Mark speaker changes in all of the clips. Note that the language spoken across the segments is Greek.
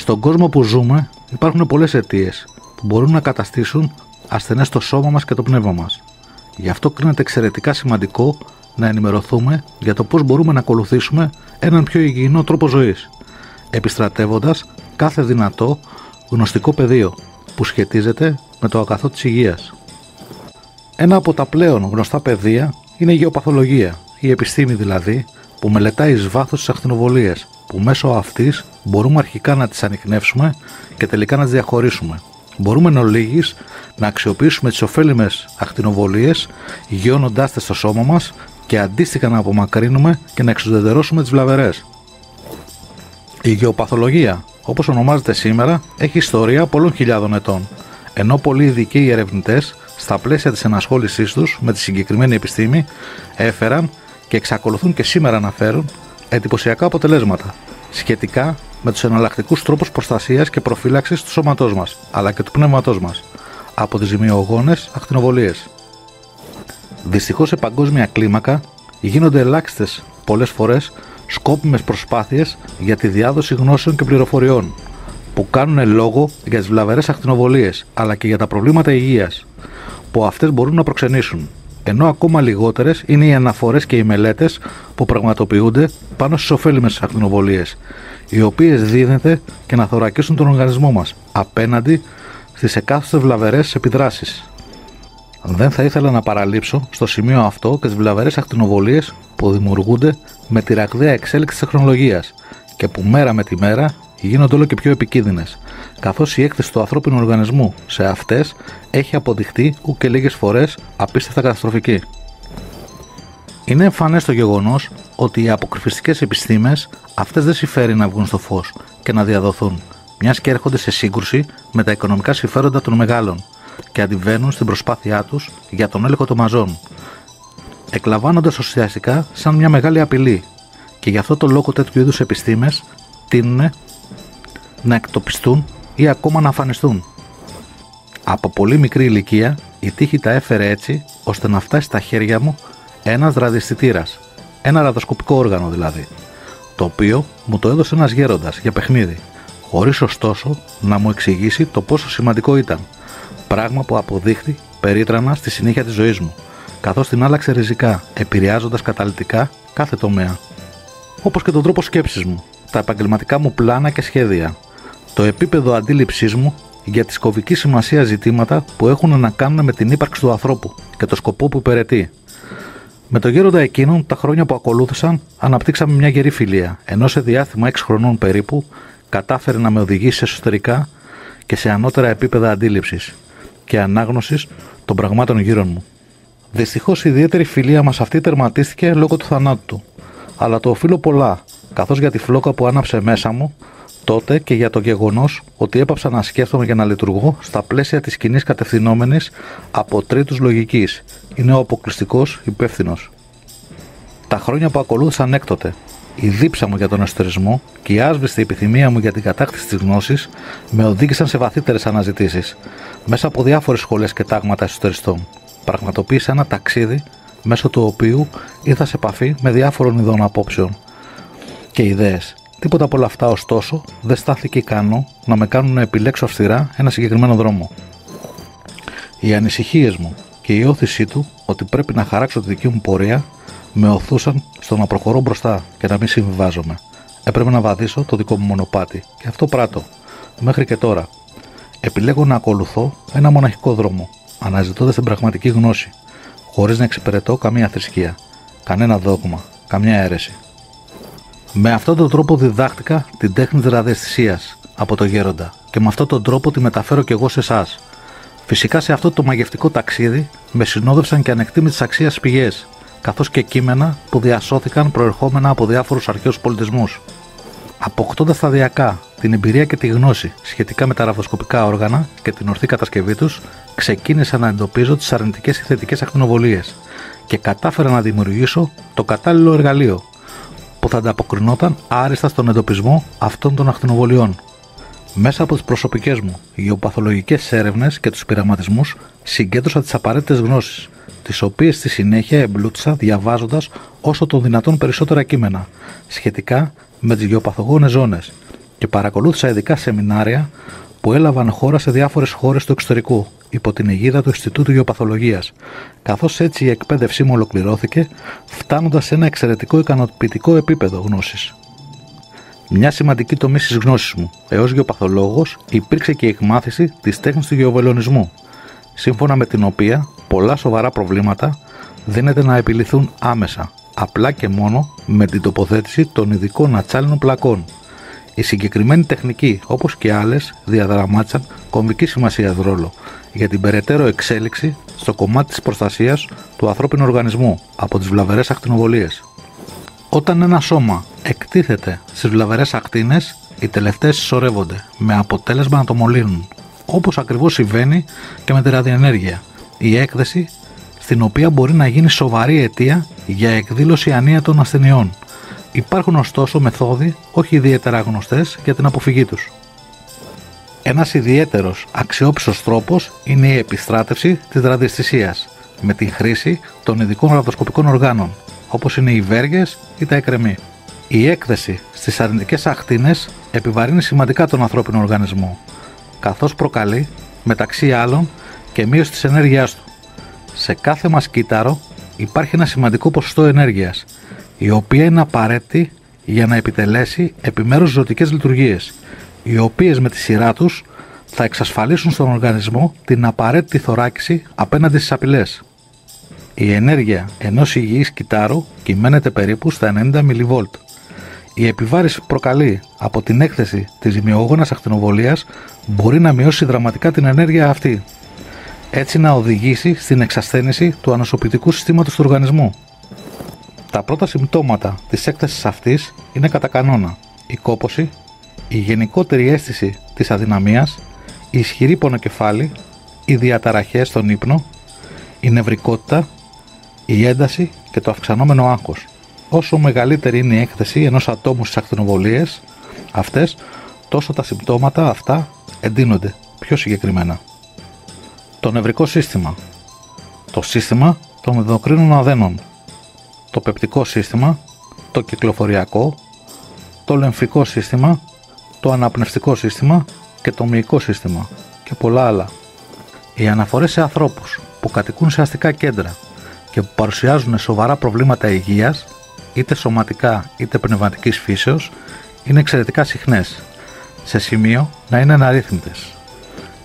Speaker 1: Στον κόσμο που ζούμε υπάρχουν πολλές αιτίες που μπορούν να καταστήσουν ασθενές το σώμα μας και το πνεύμα μας. Γι' αυτό κρίνεται εξαιρετικά σημαντικό να ενημερωθούμε για το πώς μπορούμε να ακολουθήσουμε έναν πιο υγιεινό τρόπο ζωής, επιστρατεύοντας κάθε δυνατό γνωστικό πεδίο που σχετίζεται με το αγαθό της υγείας. Ένα από τα πλέον γνωστά πεδία είναι η γεωπαθολογία, η επιστήμη δηλαδή που μελετάει εις βάθος τις ακτινοβολίες, που μέσω αυτής μπορούμε αρχικά να τις ανιχνεύσουμε και τελικά να τις διαχωρίσουμε. Μπορούμε εν ολίγης να αξιοποιήσουμε τις ωφέλιμες ακτινοβολίες υγιώνοντάς τις στο σώμα μας και αντίστοιχα να απομακρύνουμε και να εξουδετερώσουμε τις βλαβερές. Η γεωπαθολογία, όπως ονομάζεται σήμερα, έχει ιστορία πολλών χιλιάδων ετών, ενώ πολλοί ειδικοί ερευνητές, στα πλαίσια της ενασχόλησής τους με τη συγκεκριμένη επιστήμη, έφεραν και εξακολουθούν και σήμερα να φέρουν εντυπωσιακά αποτελέσματα σχετικά με τους εναλλακτικούς τρόπους προστασίας και προφύλαξης του σώματός μας, αλλά και του πνεύματός μας, από τις ζημιογόνες ακτινοβολίες. Δυστυχώς σε παγκόσμια κλίμακα γίνονται ελάχιστες πολλές φορές σκόπιμες προσπάθειες για τη διάδοση γνώσεων και πληροφοριών που κάνουν λόγο για τις βλαβερές ακτινοβολίες, αλλά και για τα προβλήματα υγείας που αυτές μπορούν να προξενήσουν, ενώ ακόμα λιγότερες είναι οι αναφορές και οι μελέτες που πραγματοποιούνται πάνω στις ωφέλιμες ακτινοβολίες, οι οποίες δίνεται και να θωρακίσουν τον οργανισμό μας απέναντι στις εκάστοτε βλαβερές επιδράσεις. Δεν θα ήθελα να παραλείψω στο σημείο αυτό και τις βλαβερές ακτινοβολίες που δημιουργούνται με τη ραγδαία εξέλιξη της τεχνολογίας και που μέρα με τη μέρα γίνονται όλο και πιο επικίνδυνες, καθώς η έκθεση του ανθρώπινου οργανισμού σε αυτές έχει αποδειχτεί ου και λίγες φορές απίστευτα καταστροφική. Είναι εμφανές το γεγονός ότι οι αποκρυφιστικές επιστήμες αυτές δεν συμφέρει να βγουν στο φως και να διαδοθούν, μιας και έρχονται σε σύγκρουση με τα οικονομικά συμφέροντα των μεγάλων και αντιβαίνουν στην προσπάθειά τους για τον έλεγχο των μαζών, εκλαμβάνοντας ουσιαστικά σαν μια μεγάλη απειλή, και γι' αυτό το λόγο τέτοιου είδους επιστήμες τείνουν να εκτοπιστούν ή ακόμα να αφανιστούν. Από πολύ μικρή ηλικία η τύχη τα έφερε έτσι ώστε να φτάσει στα χέρια μου ένας ραδιαισθητήρας, ένα ραδοσκοπικό όργανο δηλαδή, το οποίο μου το έδωσε ένας γέροντας για παιχνίδι, χωρίς ωστόσο να μου εξηγήσει το πόσο σημαντικό ήταν, πράγμα που αποδείχθη περίτρανα στη συνέχεια της ζωής μου, καθώς την άλλαξε ριζικά, επηρεάζοντας καταλυτικά κάθε τομέα, όπως και τον τρόπο σκέψης μου, τα επαγγελματικά μου πλάνα και σχέδια, το επίπεδο αντίληψής μου για τις κομβική σημασία ζητήματα που έχουν να κάνουν με την ύπαρξη του ανθρώπου και το σκοπό που υπηρετεί. Με τον γέροντα εκείνον, τα χρόνια που ακολούθησαν, αναπτύξαμε μια γερή φιλία, ενώ σε διάστημα 6 χρονών περίπου κατάφερε να με οδηγήσει εσωτερικά και σε ανώτερα επίπεδα αντίληψης και ανάγνωσης των πραγμάτων γύρω μου. Δυστυχώς η ιδιαίτερη φιλία μας αυτή τερματίστηκε λόγω του θανάτου του, αλλά το οφείλω πολλά, καθώς για τη φλόκα που άναψε μέσα μου τότε και για το γεγονός ότι έπαψα να σκέφτομαι και να λειτουργώ στα πλαίσια της κοινής κατευθυνόμενης από τρίτους λογικής. Είναι ο αποκλειστικός υπεύθυνος. Τα χρόνια που ακολούθησαν έκτοτε, η δίψα μου για τον εσωτερισμό και η άσβηστη επιθυμία μου για την κατάκτηση της γνώσης με οδήγησαν σε βαθύτερες αναζητήσεις. Μέσα από διάφορες σχολές και τάγματα εσωτεριστών, πραγματοποίησα ένα ταξίδι μέσω του οποίου ήρθα σε επαφή με διάφορων ειδών απόψεων και ιδέες. Τίποτα από όλα αυτά, ωστόσο, δεν στάθηκε ικανό να με κάνουν να επιλέξω αυστηρά ένα συγκεκριμένο δρόμο. Οι ανησυχίες μου και η όθησή του ότι πρέπει να χαράξω τη δική μου πορεία με οθούσαν στο να προχωρώ μπροστά και να μην συμβιβάζομαι. Έπρεπε να βαδίσω το δικό μου μονοπάτι και αυτό πράττω. Μέχρι και τώρα. Επιλέγω να ακολουθώ ένα μοναχικό δρόμο, αναζητώντας την πραγματική γνώση, χωρίς να εξυπηρετώ καμία θρησκεία, κανένα δόγμα, καμιά αίρεση. Με αυτόν τον τρόπο διδάχτηκα την τέχνη της ραδιαισθησίας από το γέροντα και με αυτόν τον τρόπο τη μεταφέρω κι εγώ σε εσάς. Φυσικά σε αυτό το μαγευτικό ταξίδι με συνόδευσαν και ανεκτήμητης αξίας πηγές, καθώς και κείμενα που διασώθηκαν προερχόμενα από διάφορους αρχαίους πολιτισμούς. Αποκτώντας σταδιακά την εμπειρία και τη γνώση σχετικά με τα ραδοσκοπικά όργανα και την ορθή κατασκευή τους, ξεκίνησα να εντοπίζω τις αρνητικές ή θετικές ακτινοβολίες και κατάφερα να δημιουργήσω το κατάλληλο εργαλείο που θα ανταποκρινόταν άριστα στον εντοπισμό αυτών των ακτινοβολιών. Μέσα από τις προσωπικές μου γεωπαθολογικές έρευνες και τους πειραματισμούς συγκέντρωσα τις απαραίτητες γνώσεις, τις οποίες στη συνέχεια εμπλούτησα διαβάζοντας όσο το δυνατόν περισσότερα κείμενα σχετικά με τις γεωπαθογόνες ζώνες και παρακολούθησα ειδικά σεμινάρια που έλαβαν χώρα σε διάφορες χώρες του εξωτερικού υπό την αιγίδα του Ινστιτούτου Γεωπαθολογίας, καθώς έτσι η εκπαίδευσή μου ολοκληρώθηκε, φτάνοντας σε ένα εξαιρετικό ικανοποιητικό επίπεδο γνώσης. Μια σημαντική τομή της γνώσης μου έως γεωπαθολόγος υπήρξε και η εκμάθηση της τέχνης του γεωβελονισμού, σύμφωνα με την οποία πολλά σοβαρά προβλήματα δίνεται να επιληθούν άμεσα, απλά και μόνο με την τοποθέτηση των ειδικών ατσάλινων πλακών. Η συγκεκριμένη τεχνική, όπως και άλλες, διαδραμάτισαν κομβική σημασία ρόλο για την περαιτέρω εξέλιξη στο κομμάτι της προστασίας του ανθρώπινου οργανισμού από τις βλαβερές ακτινοβολίες. Όταν ένα σώμα εκτίθεται στις βλαβερές ακτίνες, οι τελευταίες συσσωρεύονται με αποτέλεσμα να το μολύνουν, όπως ακριβώς συμβαίνει και με τη ραδιενέργεια, η έκθεση στην οποία μπορεί να γίνει σοβαρή αιτία για εκδήλωση ανίατων ασθενειών. Υπάρχουν ωστόσο μεθόδοι όχι ιδιαίτερα γνωστές για την αποφυγή τους. Ένας ιδιαίτερος αξιόπιστος τρόπος είναι η επιστράτευση της ραδιαισθησίας με τη χρήση των ειδικών ραδιοσκοπικών οργάνων, όπως είναι οι βέργες ή τα εκρεμή. Η έκθεση στις αρνητικές ακτίνες επιβαρύνει σημαντικά τον ανθρώπινο οργανισμό, καθώς προκαλεί, μεταξύ άλλων, και μείωση της ενέργειάς του. Σε κάθε μας κύτταρο υπάρχει ένα σημαντικό ποσοστό ενέργειας, η οποία είναι απαραίτητη για να επιτελέσει επιμέρους ζωτικές λειτουργίες, οι οποίες με τη σειρά τους θα εξασφαλίσουν στον οργανισμό την απαραίτητη θωράκιση απέναντι στις απειλές. Η ενέργεια ενός υγιής κυττάρου κυμαίνεται περίπου στα 90 mV. Η επιβάρηση που προκαλεί από την έκθεση της ζημιογόνας ακτινοβολίας μπορεί να μειώσει δραματικά την ενέργεια αυτή, έτσι να οδηγήσει στην εξασθένηση του ανοσοποιητικού συστήματος του οργανισμού. Τα πρώτα συμπτώματα της έκθεσης αυτής είναι κατά κανόνα η κόπωση, η γενικότερη αίσθηση της αδυναμίας, η ισχυρή πονοκεφάλη, οι διαταραχές στον ύπνο, η νευρικότητα, η ένταση και το αυξανόμενο άγχος. Όσο μεγαλύτερη είναι η έκθεση ενός ατόμου στις ακτινοβολίες αυτές, τόσο τα συμπτώματα αυτά εντείνονται πιο συγκεκριμένα. Το νευρικό σύστημα, το σύστημα των ενδοκρίνων αδένων, το πεπτικό σύστημα, το κυκλοφοριακό, το λεμφικό σύστημα, το αναπνευστικό σύστημα και το μυϊκό σύστημα και πολλά άλλα. Οι αναφορές σε ανθρώπους που κατοικούν σε αστικά κέντρα και που παρουσιάζουν σοβαρά προβλήματα υγείας, είτε σωματικά είτε πνευματικής φύσεως, είναι εξαιρετικά συχνές, σε σημείο να είναι αναρρύθμιτες.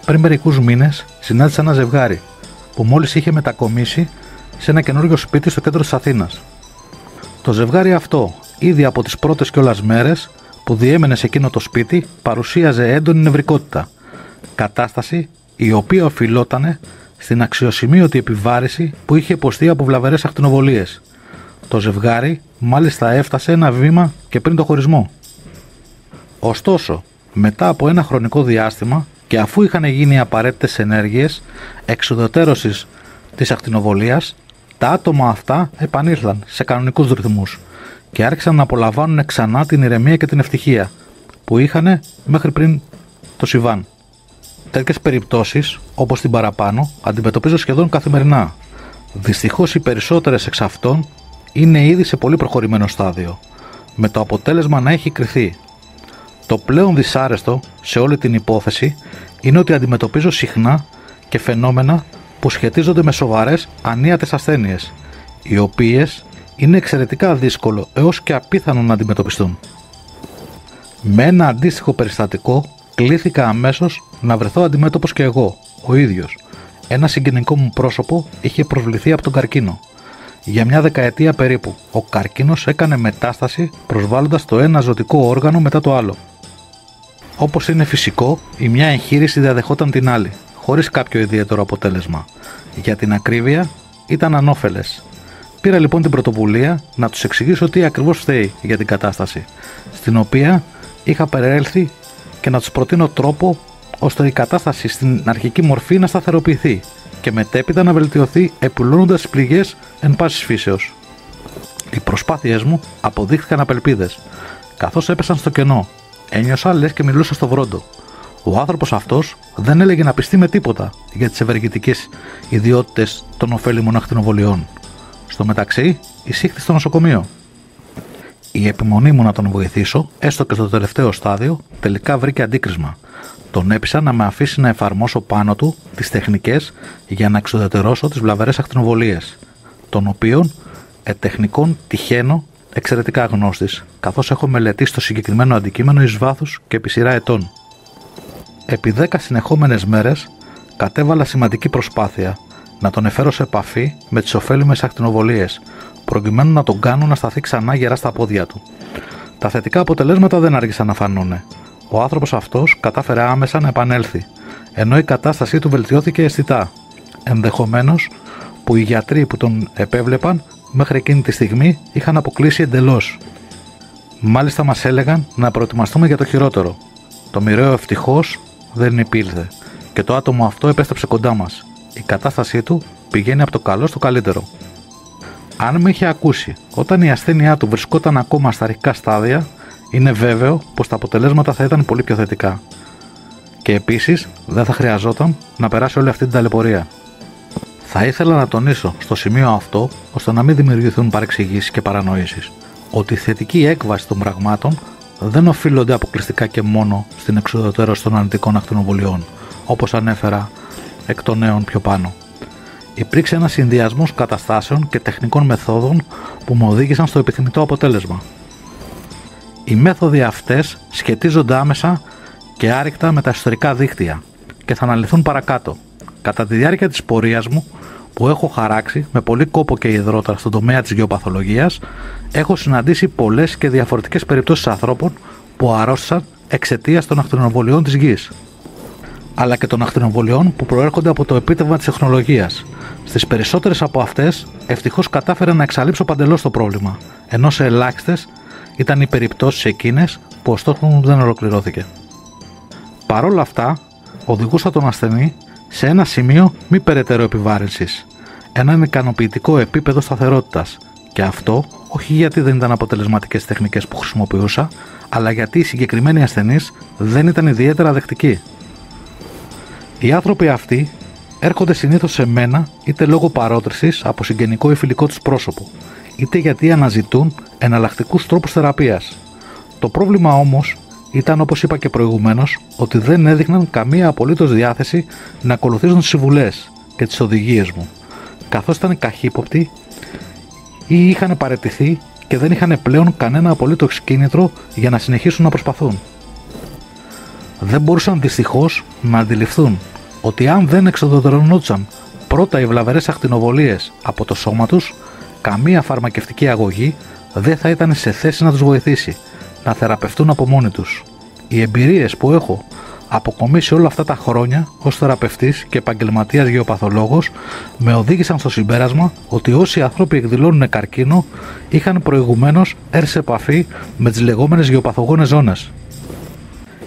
Speaker 1: Πριν μερικούς μήνες συνάντησα ένα ζευγάρι που μόλις είχε μετακομίσει σε ένα καινούριο σπίτι στο κέντρο της Αθήνας. Το ζευγάρι αυτό, ήδη από τις πρώτες κιόλας μέρες που διέμενε σε εκείνο το σπίτι, παρουσίαζε έντονη νευρικότητα, κατάσταση η οποία οφειλότανε στην αξιοσημείωτη επιβάρηση που είχε υποστεί από βλαβερές ακτινοβολίες. Το ζευγάρι μάλιστα έφτασε ένα βήμα και πριν το χωρισμό. Ωστόσο, μετά από ένα χρονικό διάστημα και αφού είχαν γίνει οι απαραίτητες ενέργειες εξουδετερώσης της ακτινοβολίας, τα άτομα αυτά επανήλθαν σε κανονικούς ρυθμούς και άρχισαν να απολαμβάνουν ξανά την ηρεμία και την ευτυχία που είχαν μέχρι πριν το συμβάν. Τέτοιες περιπτώσεις, όπως την παραπάνω, αντιμετωπίζω σχεδόν καθημερινά. Δυστυχώς οι περισσότερες εξ αυτών είναι ήδη σε πολύ προχωρημένο στάδιο, με το αποτέλεσμα να έχει κριθεί. Το πλέον δυσάρεστο σε όλη την υπόθεση είναι ότι αντιμετωπίζω συχνά και φαινόμενα που σχετίζονται με σοβαρές ανίατες ασθένειες, οι οποίες είναι εξαιρετικά δύσκολο έως και απίθανο να αντιμετωπιστούν. Με ένα αντίστοιχο περιστατικό κλήθηκα αμέσως να βρεθώ αντιμέτωπος και εγώ, ο ίδιος. Ένα συγγενικό μου πρόσωπο είχε προσβληθεί από τον καρκίνο. Για μια δεκαετία περίπου, ο καρκίνος έκανε μετάσταση προσβάλλοντας το ένα ζωτικό όργανο μετά το άλλο. Όπως είναι φυσικό, η μια εγχείρηση διαδεχόταν την άλλη, χωρίς κάποιο ιδιαίτερο αποτέλεσμα. Για την ακρίβεια, ήταν ανώφελες. Πήρα λοιπόν την πρωτοβουλία να τους εξηγήσω τι ακριβώς φταίει για την κατάσταση, στην οποία είχα περιέλθει, και να τους προτείνω τρόπο ώστε η κατάσταση στην αρχική μορφή να σταθεροποιηθεί και μετέπειτα να βελτιωθεί επουλώνοντας τις πληγές εν πάσης φύσεως. Οι προσπάθειές μου αποδείχθηκαν απελπίδες, καθώς έπεσαν στο κενό. Ένιωσα λες και μιλούσα στο βρόντο. Ο άνθρωπος αυτός δεν έλεγε να πιστεί με τίποτα για τις ευεργετικές ιδιότητες των ωφέλιμων ακτινοβολιών. Στο μεταξύ, εισήχθη στο νοσοκομείο. Η επιμονή μου να τον βοηθήσω, έστω και στο τελευταίο στάδιο, τελικά βρήκε αντίκρισμα. Τον έπεισα να με αφήσει να εφαρμόσω πάνω του τις τεχνικές για να εξουδετερώσω τις βλαβερές ακτινοβολίες, των οποίων τεχνικών τυχαίνω εξαιρετικά γνώστης, καθώς έχω μελετήσει το συγκεκριμένο αντικείμενο εις βάθους και επί σειρά ετών. Επί 10 συνεχόμενες μέρες κατέβαλα σημαντική προσπάθεια να τον εφέρω σε επαφή με τις ωφέλιμες ακτινοβολίες, προκειμένου να τον κάνω να σταθεί ξανά γερά στα πόδια του. Τα θετικά αποτελέσματα δεν άργησαν να φανούνε. Ο άνθρωπος αυτός κατάφερε άμεσα να επανέλθει, ενώ η κατάστασή του βελτιώθηκε αισθητά. Ενδεχομένως που οι γιατροί που τον επέβλεπαν μέχρι εκείνη τη στιγμή είχαν αποκλείσει εντελώς. Μάλιστα μας έλεγαν να προετοιμαστούμε για το χειρότερο. Το μοιραίο ευτυχώς δεν υπήλθε και το άτομο αυτό επέστρεψε κοντά μας. Η κατάστασή του πηγαίνει από το καλό στο καλύτερο. Αν με είχε ακούσει όταν η ασθένειά του βρισκόταν ακόμα στα αρχικά στάδια, είναι βέβαιο πως τα αποτελέσματα θα ήταν πολύ πιο θετικά. Και επίσης δεν θα χρειαζόταν να περάσει όλη αυτή την ταλαιπωρία. Θα ήθελα να τονίσω στο σημείο αυτό, ώστε να μην δημιουργηθούν παρεξηγήσεις και παρανοήσεις, ότι η θετική έκβαση των πραγμάτων δεν οφείλονται αποκλειστικά και μόνο στην εξουδετερώση των αρνητικών ακτινοβολιών, όπως ανέφερα εκ των νέων πιο πάνω. Υπήρξε ένας συνδυασμός καταστάσεων και τεχνικών μεθόδων που μου οδήγησαν στο επιθυμητό αποτέλεσμα. Οι μέθοδοι αυτές σχετίζονται άμεσα και άρρηκτα με τα εσωτερικά δίκτυα και θα αναλυθούν παρακάτω. Κατά τη διάρκεια της πορείας μου, που έχω χαράξει με πολύ κόπο και υδρότα στον τομέα της γεωπαθολογίας, έχω συναντήσει πολλές και διαφορετικές περιπτώσεις ανθρώπων που αρρώστησαν εξαιτίας των ακτινοβολιών της γης, αλλά και των ακτινοβολιών που προέρχονται από το επίτευγμα της τεχνολογίας. Στις περισσότερες από αυτές, ευτυχώς κατάφερα να εξαλείψω παντελώς το πρόβλημα, ενώ σε ελάχιστες ήταν οι περιπτώσεις εκείνες που ο στόχος μου δεν ολοκληρώθηκε. Παρ' όλα αυτά, οδηγούσα τον ασθενή σε ένα σημείο μη περαιτέρω επιβάρυνσης, έναν ικανοποιητικό επίπεδο σταθερότητας, και αυτό όχι γιατί δεν ήταν αποτελεσματικές τεχνικές που χρησιμοποιούσα, αλλά γιατί οι συγκεκριμένοι ασθενείς δεν ήταν ιδιαίτερα δεκτικοί. Οι άνθρωποι αυτοί έρχονται συνήθως σε μένα είτε λόγω παρότρησης από συγγενικό ή φιλικό τους πρόσωπο, είτε γιατί αναζητούν εναλλακτικούς τρόπους θεραπείας. Το πρόβλημα όμως ήταν, όπως είπα και προηγουμένως, ότι δεν έδειχναν καμία απολύτως διάθεση να ακολουθήσουν τις συμβουλές και τις οδηγίες μου, καθώς ήταν καχύποπτοι ή είχαν παραιτηθεί και δεν είχαν πλέον κανένα απολύτως κίνητρο για να συνεχίσουν να προσπαθούν. Δεν μπορούσαν δυστυχώς να αντιληφθούν ότι αν δεν εξοδετερωνόντουσαν πρώτα οι βλαβερές ακτινοβολίες από το σώμα τους, καμία φαρμακευτική αγωγή δεν θα ήταν σε θέση να τους βοηθήσει να θεραπευτούν από μόνοι τους. Οι εμπειρίες που έχω αποκομίσει όλα αυτά τα χρόνια ως θεραπευτής και επαγγελματίας γεωπαθολόγος με οδήγησαν στο συμπέρασμα ότι όσοι άνθρωποι εκδηλώνουν καρκίνο είχαν προηγουμένως έρθει σε επαφή με τις λεγόμενες γεωπαθογόνες ζώνες.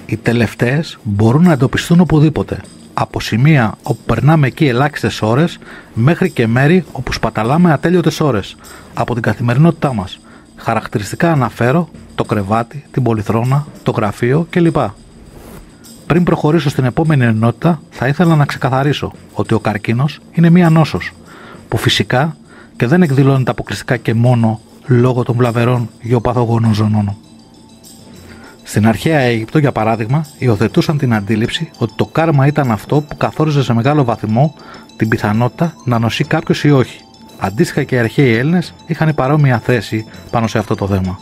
Speaker 1: Οι τελευταίες μπορούν να εντοπιστούν οπουδήποτε, από σημεία όπου περνάμε εκεί ελάχιστες ώρες μέχρι και μέρη όπου σπαταλάμε ατέλειωτες ώρες από την καθημερινότητά μας. Χαρακτηριστικά αναφέρω το κρεβάτι, την πολυθρόνα, το γραφείο κλπ. Πριν προχωρήσω στην επόμενη ενότητα, θα ήθελα να ξεκαθαρίσω ότι ο καρκίνος είναι μία νόσος, που φυσικά και δεν εκδηλώνεται αποκλειστικά και μόνο λόγω των βλαβερών γεωπαθογόνων ζωνών. Στην αρχαία Αίγυπτο, για παράδειγμα, υιοθετούσαν την αντίληψη ότι το κάρμα ήταν αυτό που καθόριζε σε μεγάλο βαθμό την πιθανότητα να νοσεί κάποιος ή όχι. Αντίστοιχα και οι αρχαίοι Έλληνες είχαν παρόμοια θέση πάνω σε αυτό το θέμα.